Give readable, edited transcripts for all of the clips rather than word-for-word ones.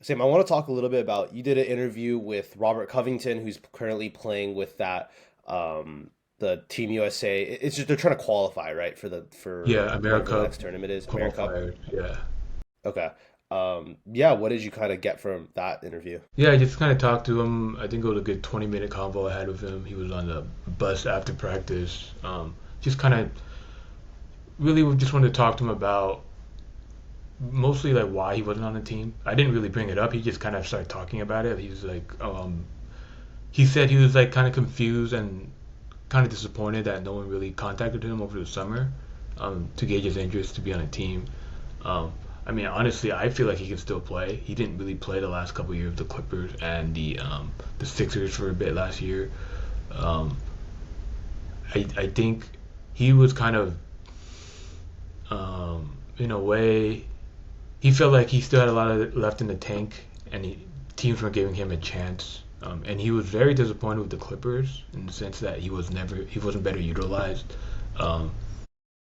Sam, I want to talk a little bit about you did an interview with Robert Covington, who's currently playing with that the Team USA. It's just they're trying to qualify, right, for the for Yeah, whatever the America next tournament is, Americup. qualifier. Yeah. Okay. Yeah, what did you kind of get from that interview? Yeah, I just kind of talked to him. I think it was a good 20-minute convo I had with him. He was on the bus after practice. Just kind of really just wanted to talk to him about mostly like why he wasn't on the team. I didn't really bring it up. He just kind of started talking about it. He was like, he said he was like kind of confused and kind of disappointed that no one really contacted him over the summer to gauge his interest to be on a team. Um, I mean, honestly, I feel like he can still play. He didn't really play the last couple of years with the Clippers and the Sixers for a bit last year. Um, I think he was kind of in a way he felt like he still had a lot of left in the tank, and teams were giving him a chance. And he was very disappointed with the Clippers in the sense that he wasn't better utilized. Um,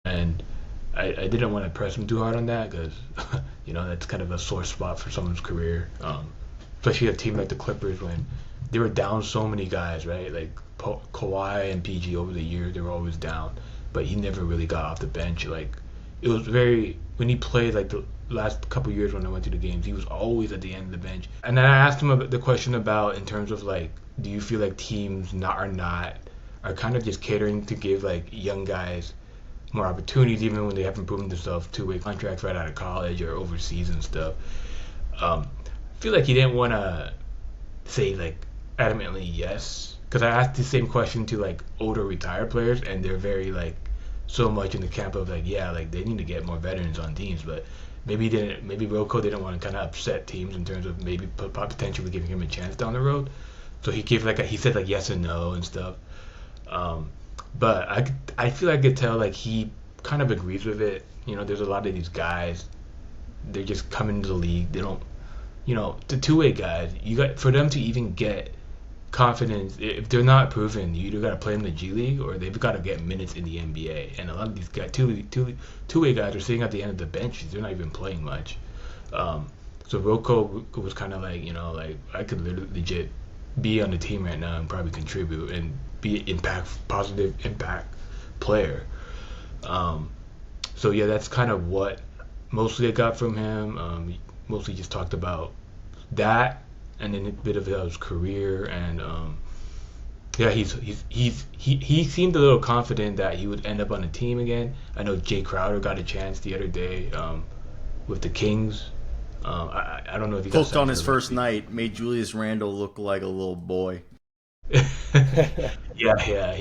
and I didn't want to press him too hard on that because that's kind of a sore spot for someone's career, especially a team like the Clippers when they were down so many guys, right? Like Kawhi and PG over the years, they were always down, but he never really got off the bench. Like it was very when he played like the last couple years when I went to the games, he was always at the end of the bench. And then I asked him the question about in terms of like, do you feel like teams are kind of just catering to give like young guys more opportunities even when they haven't proven themselves two-way contracts right out of college or overseas and stuff. I feel like he didn't want to say like adamantly yes because I asked the same question to like older retired players and they're very like so much in the camp of like yeah like they need to get more veterans on teams but maybe Rocco didn't want to kind of upset teams in terms of maybe potentially giving him a chance down the road so he gave he said like yes and no and stuff um, but I feel I could tell like he kind of agrees with it. There's a lot of these guys. They're just coming into the league. They don't, the two-way guys. You got for them to even get confidence. If they're not proven, you either got to play in the G League or they've got to get minutes in the NBA. And a lot of these guys, two-way guys, are sitting at the end of the bench. They're not even playing much. Um, so Rocco was kind of like, like I could literally legit be on the team right now and probably contribute and be an positive impact player. Um, so yeah, that's kind of what mostly I got from him. Mostly just talked about that and then a bit of his career and yeah, he seemed a little confident that he would end up on a team again. I know Jay Crowder got a chance the other day with the Kings. I don't know if he got Cooked on signed his for like first night, made Julius Randle look like a little boy. I yeah.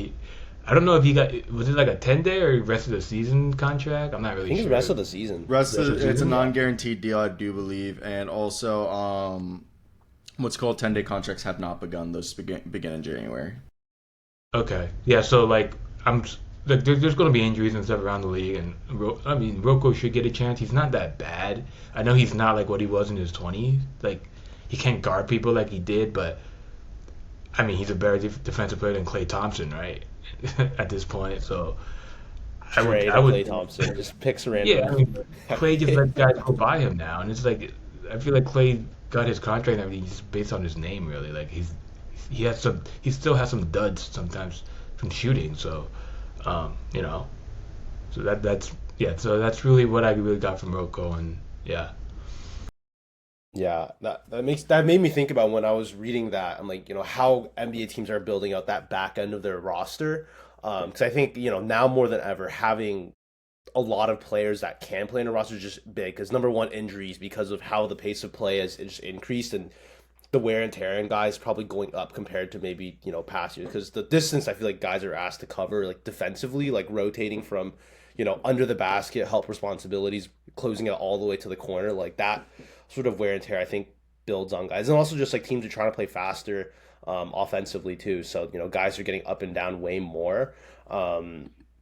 I don't know if he got was it like a 10-day or rest of the season contract. I'm not really think the rest sure. of the season. Rest of the It's a season. non-guaranteed deal, I do believe, and also what's called 10-day contracts have not begun. Those begin in January. Okay. Yeah. So like I'm like there's going to be injuries and stuff around the league, and I mean Rocco should get a chance. He's not that bad. I know he's not like what he was in his 20s. Like he can't guard people like he did, but I mean he's a better defensive player than Klay Thompson, right? At this point, so Trade I of would Clay Thompson just picks yeah. I random. mean Klay just let guys go by him now, and it's like I feel like Klay got his contract and everything just based on his name really. Like he still has some duds sometimes from shooting. So you know, so that's yeah. So that's really what I really got from Rocco, and yeah, Yeah, that made me think about when I was reading that. I'm like, how NBA teams are building out that back end of their roster. Because I think now more than ever having a lot of players that can play in a roster is just big. Because number one, injuries because of how the pace of play has just increased and the wear and tear and guys probably going up compared to maybe past years. Because the distance I feel like guys are asked to cover like defensively, like rotating from under the basket, help responsibilities, closing it all the way to the corner, like that sort of wear and tear, I think builds on guys, and also just like teams are trying to play faster, offensively too. So guys are getting up and down way more.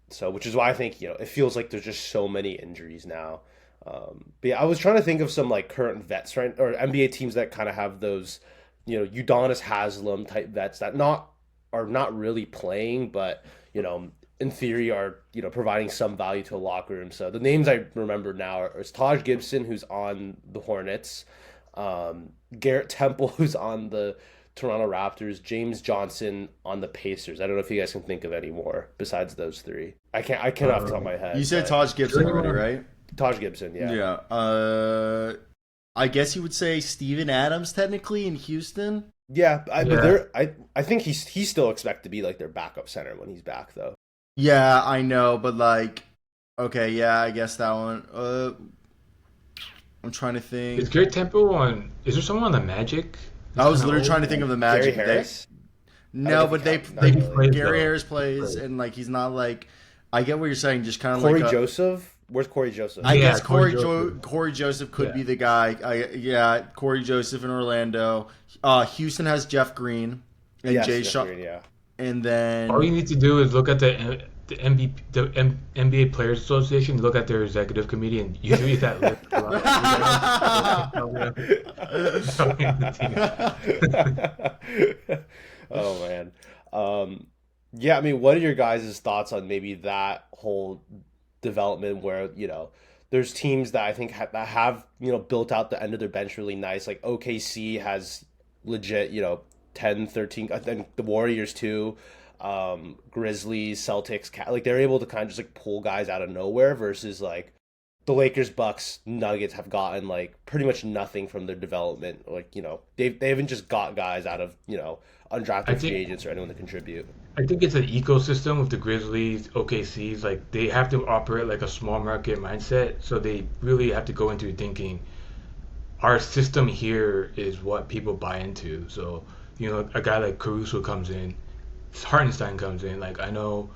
So which is why I think it feels like there's just so many injuries now. But yeah, I was trying to think of some like current vets, right, or NBA teams that kind of have those, Udonis Haslam type vets that not are not really playing, but in theory are providing some value to a locker room. So the names I remember now are is Taj Gibson, who's on the Hornets. Garrett Temple, who's on the Toronto Raptors, James Johnson on the Pacers. I don't know if you guys can think of any more besides those three. I can't off the top of Um, my You head, said but Taj is there Gibson already, anyone? right? Taj Gibson, yeah. Yeah. I guess you would say Steven Adams technically in Houston. Yeah, but Yeah, I think he's still expected to be like their backup center when he's back though. Yeah, I know, but like, okay, yeah, I guess that one. I'm trying to is think. Gary Temple on? Is there someone on the Magic? It's I kind was of literally trying old. to think of the Gary Magic. They Harris? I don't know no, if he but they count. I Not they think he really. plays Gary though. Harris plays, Plays. and like he's not like. I get what you're saying, just kind of like Corey a. Joseph? Where's Corey Joseph? I Yeah, guess Corey Joseph. Corey Joseph could Yeah. be the guy. Yeah, Corey Joseph in Orlando. Houston has Jeff Green and Yes, Jay Jeff Shaw, Green, yeah. and All then you need to do is look at NBA Players Association, look at their executive committee, and usually that list a lot of Oh man. Yeah, I mean, what are your guys' thoughts on maybe that whole development where, there's teams that I think that have, built out the end of their bench really nice. Like OKC has legit, 10, 13. I think the Warriors too. Grizzlies, Celtics, like they're able to kind of just like pull guys out of nowhere versus like the Lakers, Bucks, Nuggets have gotten like pretty much nothing from their development. Like, they haven't just got guys out of, I undrafted free think agents or anyone to contribute. I think it's an ecosystem with the Grizzlies, OKCs. Like they have to operate like a small market mindset, so they really have to go into thinking our system here is what people buy into. So a guy like Caruso comes in, Hartenstein comes in. Like I know,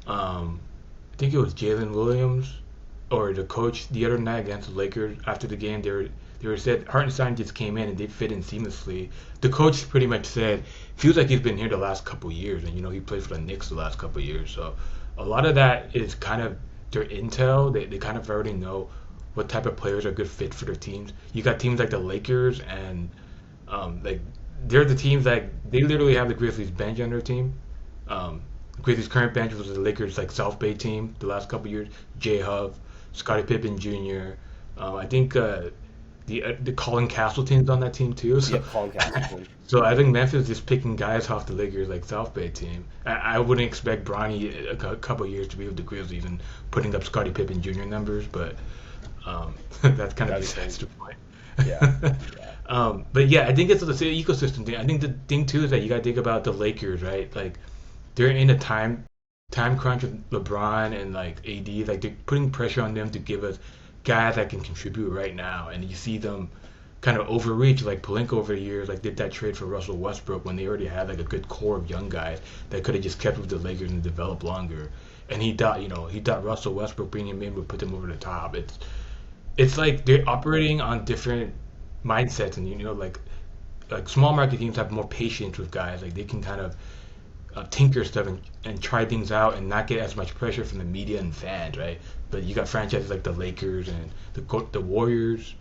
I think it was Jalen Williams or the coach the other night against the Lakers after the game. They were said Hartenstein just came in and they fit in seamlessly. The coach pretty much said feels like he's been here the last couple of years, and he played for the Knicks the last couple of years. So a lot of that is kind of their intel. They kind of already know what type of players are good fit for their teams. You got teams like the Lakers and like they're the teams that they literally have the Grizzlies bench on their team. Grizzlies' current bench was the Lakers' like South Bay team the last couple of years. J Hub, Scottie Pippen Jr. I think the Colin Castleton's on that team too. So Yep, Colin Castleton. so I think Memphis is picking guys off the Lakers like South Bay team. I wouldn't expect Bronny a couple of years to be with the Grizzlies and putting up Scottie Pippen Jr. numbers, but that's kind of That'd be besides the crazy. point. Yeah. Yeah. But yeah, I think it's the ecosystem thing. I think the thing too is that you got to think about the Lakers, right? Like they're in a time crunch with LeBron and like AD. Like they're putting pressure on them to give us guys that can contribute right now, and you see them kind of overreach. Like Palinka over the years, like did that trade for Russell Westbrook when they already had like a good core of young guys that could have just kept with the Lakers and developed longer. And he thought Russell Westbrook bringing him in would put them over the top. It's like they're operating on different mindsets, and like small market teams have more patience with guys. Like they can kind of tinker stuff and try things out and not get as much pressure from the media and fans, right? But you got franchises like the Lakers and the Warriors.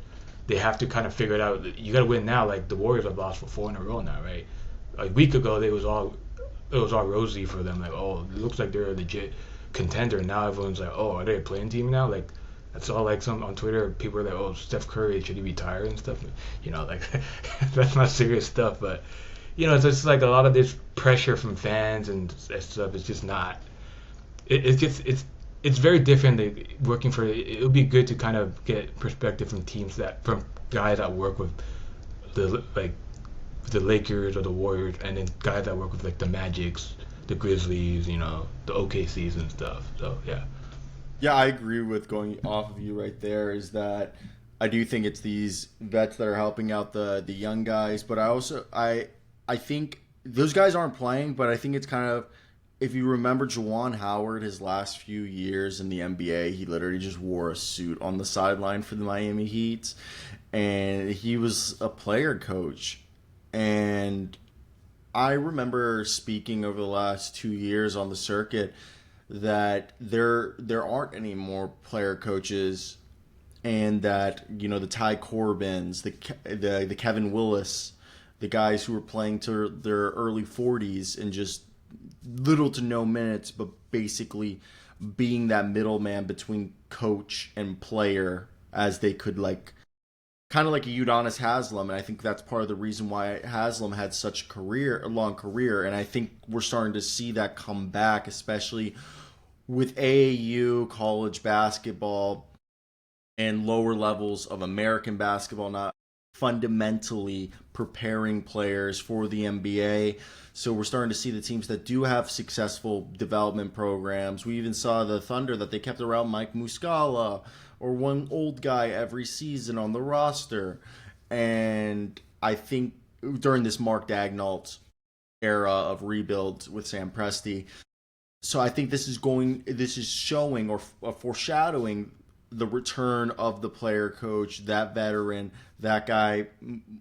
They have to kind of figure it out. You got to win now. Like the Warriors have lost for four in a row now, right? A week ago, it was all rosy for them. Like, oh, it looks like they're a legit contender. Now everyone's like, oh, are they a playing team now? Like, that's all like some on Twitter. People are like, oh, Steph Curry, should he retire and stuff? Like that's not serious stuff. But it's just like a lot of this pressure from fans and stuff. It's just not. It's very different. Working for it would be good to kind of get perspective from guys that work with the Lakers or the Warriors, and then guys that work with like the Magics, the Grizzlies, the OKCs and stuff. So yeah. Yeah, I agree with going off of you right there. Is that I do think it's these vets that are helping out the young guys, but I think those guys aren't playing, but I think it's kind of if you remember Juwan Howard, his last few years in the NBA, he literally just wore a suit on the sideline for the Miami Heat, and he was a player coach. And I remember speaking over the last 2 years on the circuit that there aren't any more player coaches, and that the Ty Corbins, the Kevin Willis, the guys who were playing to their early 40s and just little to no minutes, but basically being that middleman between coach and player as they could like kind of like a Udonis Haslam, and I think that's part of the reason why Haslam had such a long career, and I think we're starting to see that come back, especially with AAU, college basketball, and lower levels of American basketball not fundamentally preparing players for the NBA. So we're starting to see the teams that do have successful development programs. We even saw the Thunder that they kept around Mike Muscala or one old guy every season on the roster. And I think during this Mark Daigneault era of rebuild with Sam Presti, so I think this is showing or foreshadowing the return of the player coach, that veteran, that guy,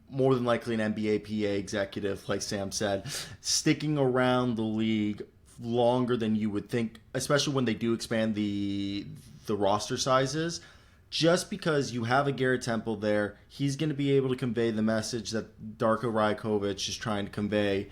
more than likely an NBA PA executive, like Sam said, sticking around the league longer than you would think, especially when they do expand the roster sizes. Just because you have a Garrett Temple there, he's going to be able to convey the message that Darko Rajakovic is trying to convey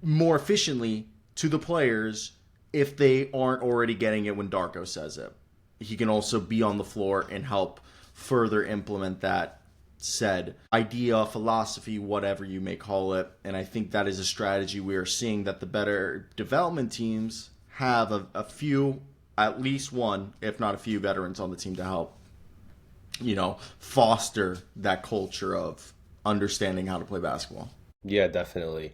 more efficiently to the players if they aren't already getting it when Darko says it. He can also be on the floor and help further implement that said idea, philosophy, whatever you may call it. And I think that is a strategy we are seeing, that the better development teams have a few, at least one, if not a few veterans on the team to help, foster that culture of understanding how to play basketball. Yeah, definitely.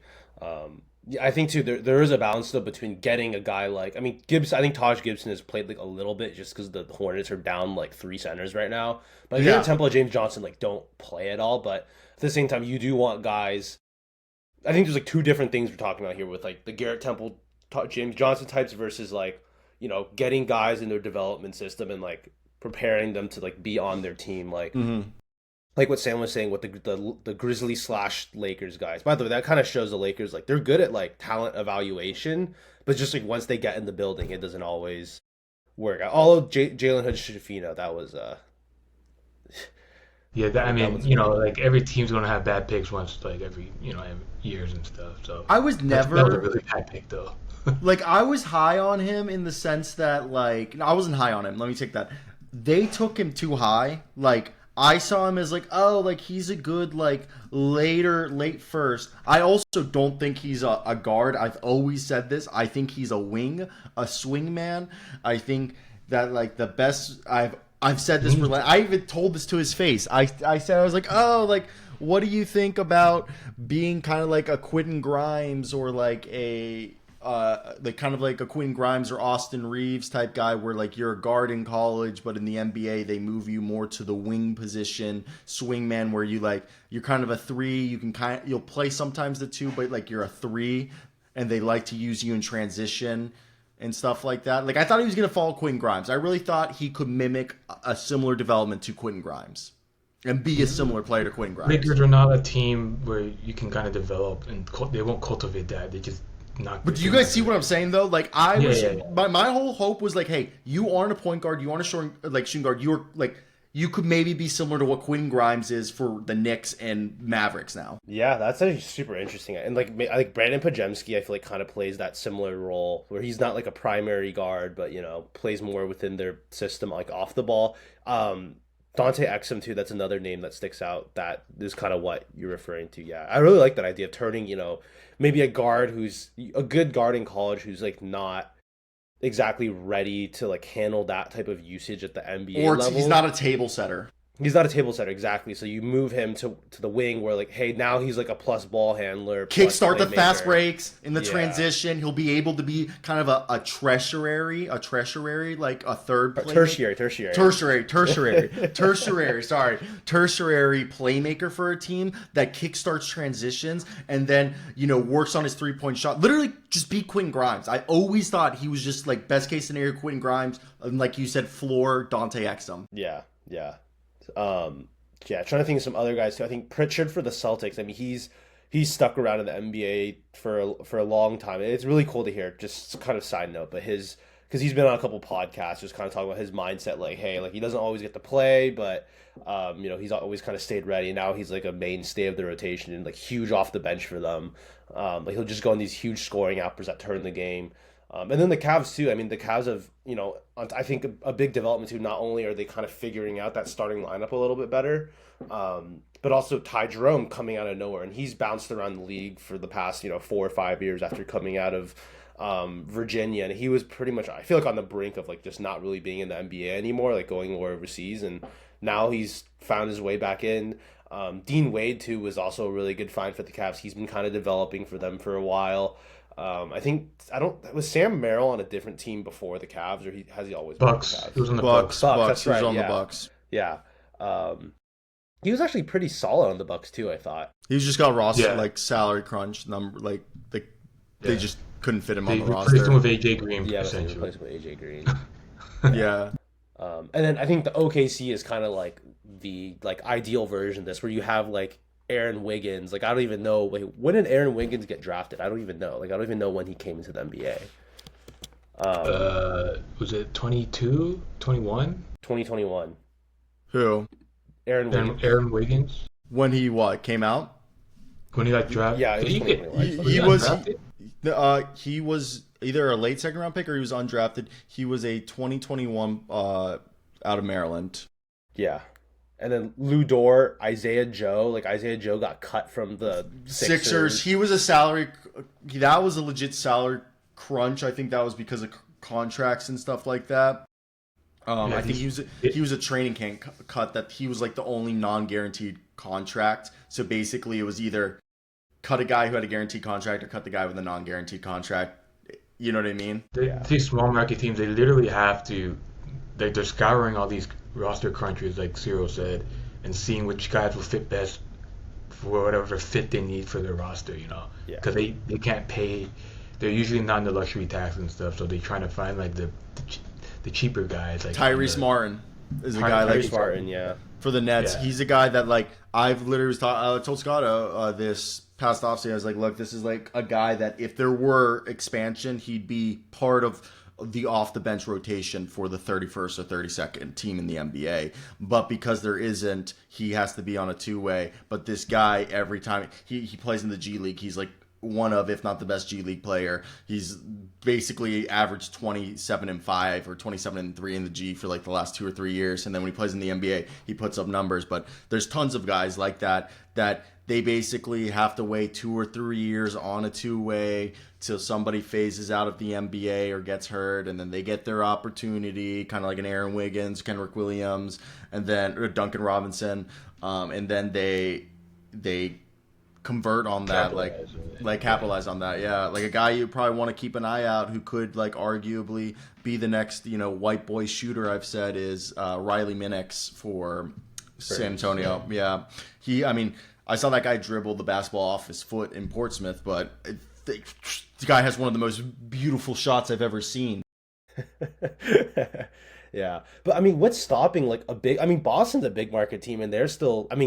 Yeah, I think too there is a balance though between getting a guy like, I mean, Gibbs. I think Taj Gibson has played like a little bit just because the Hornets are down like three centers right now. But Garrett Temple and James Johnson like don't play at all. But at the same time, you do want guys. I think there's like two different things we're talking about here with like the Garrett Temple, James Johnson types versus like getting guys in their development system and like preparing them to like be on their team like. Mm-hmm. Like what Sam was saying with the Grizzlies / Lakers guys. By the way, that kind of shows the Lakers like they're good at like talent evaluation, but just like once they get in the building, it doesn't always work out. Although Jalen Hood-Schifino, that was Yeah, I that mean, was good. like every team's gonna have bad picks once, like every years and stuff. So I was that was a never really bad pick though. like, I was high on him in the sense that, like, no, I wasn't high on him. Let me take that. They took him too high. Like, I saw him as like, oh, like he's a good like late first. I also don't think he's a guard. I've always said this. I think he's a wing, a swing man. I think that like the best I've said this for I even told this to his face. I said, I was like, oh, like what do you think about being kind of like a Quentin Grimes or like a like kind of like a Quentin Grimes or Austin Reeves type guy, where like you're a guard in college, but in the NBA they move you more to the wing position, swingman, where you're kind of a three. You'll play sometimes the two, but like you're a three, and they like to use you in transition and stuff like that. Like I thought he was gonna follow Quentin Grimes. I really thought he could mimic a similar development to Quentin Grimes and be a similar player to Quentin Grimes. Lakers are not a team where you can kind of develop, and they won't cultivate that. They just not. But do you guys see what I'm saying though? Like Yeah. my whole hope was like, hey, you aren't a point guard, you aren't a shooting guard. You're like, you could maybe be similar to what Quentin Grimes is for the Knicks and Mavericks now. Yeah, that's actually super interesting. And like I think Brandon Pajemski, I feel like kind of plays that similar role where he's not like a primary guard, but plays more within their system, like off the ball. Dante Exum too. That's another name that sticks out. That is kind of what you're referring to. Yeah, I really like that idea of turning maybe a guard who's a good guard in college who's like not exactly ready to like handle that type of usage at the NBA Or level. he's not a table setter. He's not a table setter, exactly. So you move him to the wing where like, hey, now he's like a plus ball handler, plus Kickstart the fast playmaker. breaks in the Yeah. transition. He'll be able to be kind of a treasury, like a third playmaker. Tertiary playmaker for a team that kickstarts transitions and then works on his 3-point shot. Literally, just beat Quentin Grimes. I always thought he was just like best case scenario Quentin Grimes, and like you said, floor Dante Exum. Yeah, yeah. Yeah, trying to think of some other guys too. I think Pritchard for the Celtics. I mean, he's stuck around in the NBA for a long time. It's really cool to hear. Just kind of side note, but because he's been on a couple podcasts, just kind of talking about his mindset. Like, hey, like he doesn't always get to play, but he's always kind of stayed ready. Now he's like a mainstay of the rotation and like huge off the bench for them. Like he'll just go on these huge scoring outbursts that turn the game. And then the Cavs too. I mean, the Cavs have, I think a big development too. Not only are they kind of figuring out that starting lineup a little bit better, but also Ty Jerome coming out of nowhere, and he's bounced around the league for the past 4 or 5 years after coming out of Virginia, and he was pretty much, I feel like, on the brink of like just not really being in the NBA anymore, like going more overseas, and now he's found his way back in. Dean Wade too was also a really good find for the Cavs. He's been kind of developing for them for a while. I think I don't was Sam Merrill on a different team before the Cavs, or has he always been with the Bucks. Cavs? He was on the Bucks. Bucks. Bucks, Bucks. that's He was right. on the Yeah, Bucks. yeah. He was actually pretty solid on the Bucks too, I thought. He's just got roster Yeah. like salary crunch number. Like they Yeah. just couldn't fit him on They the replaced him roster. with AJ Green, Yeah, that's essentially. replaced with AJ Green. Yeah. And then I think the OKC is kind of like the ideal version of this, where you have like Aaron Wiggins. Like I don't even know, like, when did Aaron Wiggins get drafted? I don't even know. Like I don't even know when he came into the NBA. Was it 22, 21? 2021. Who? Aaron Wiggins. Aaron Wiggins? When he came out? When he got drafted? Yeah, it was Did he get 2021. He got was drafted? he was either a late second round pick or he was undrafted. He was a 2021 out of Maryland. Yeah. And then Lou Dort, Isaiah Joe. Like Isaiah Joe got cut from the Sixers. He was a salary. That was a legit salary crunch. I think that was because of contracts and stuff like that. Yeah, I think he was a training camp cut that he was like the only non-guaranteed contract. So basically, it was either cut a guy who had a guaranteed contract or cut the guy with a non-guaranteed contract. You know what I mean? Yeah. These small market teams, they literally have to, they're scouring all these roster crunches, like Ciro said, and seeing which guys will fit best for whatever fit they need for their roster, Yeah. Because they can't pay, they're usually not in the luxury tax and stuff, so they're trying to find like the cheaper guys. Like Tyrese Martin is a guy Tyrese like Martin, yeah. for the Nets. Yeah. He's a guy that like I've literally told Scott this past offseason. I was like, look, this is like a guy that if there were expansion, he'd be part of the off the bench rotation for the 31st or 32nd team in the NBA. But because there isn't, he has to be on a two-way. But this guy, every time he plays in the G League, he's like one of, if not the best G League player. He's basically averaged 27-5 or 27-3 in the G for like the last 2 or 3 years. And then when he plays in the NBA, he puts up numbers. But there's tons of guys like that they basically have to wait 2 or 3 years on a two-way till somebody phases out of the NBA or gets hurt, and then they get their opportunity, kind of like an Aaron Wiggins, Kenrick Williams, and then or Duncan Robinson, and then they convert on that, capitalize on that. Yeah, like a guy you probably want to keep an eye out who could like arguably be the next white boy shooter. I've said is Riley Minix for San Antonio. Yeah, I saw that guy dribble the basketball off his foot in Portsmouth, but the guy has one of the most beautiful shots I've ever seen. Yeah. But I mean, what's stopping like Boston's a big market team, and they're still, let's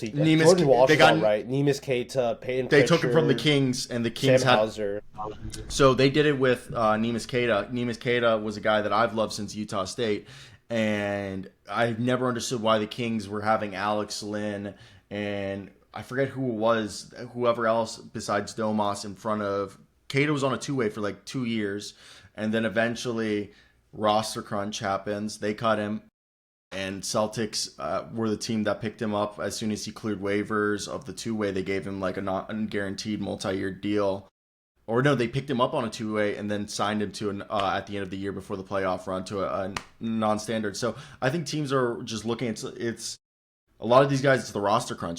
see. Neemias- Jordan Walsh they is got- all right. Neemias Keita, Peyton They took him from the Pritchard, Kings, and the Sam Kings had. Hauser. So they did it with Neemias Queta. Neemias Queta was a guy that I've loved since Utah State, and I've never understood why the Kings were having Alex Lynn and I forget who it was, whoever else besides Domas in front of Queta was on a two-way for like 2 years, and then eventually roster crunch happens. They cut him. And Celtics were the team that picked him up as soon as he cleared waivers of the two-way. They gave him like a non-guaranteed multi-year deal. Or no, they picked him up on a two-way and then signed him to at the end of the year before the playoff run to a non-standard. So I think teams are just looking. It's a lot of these guys. It's the roster crunch.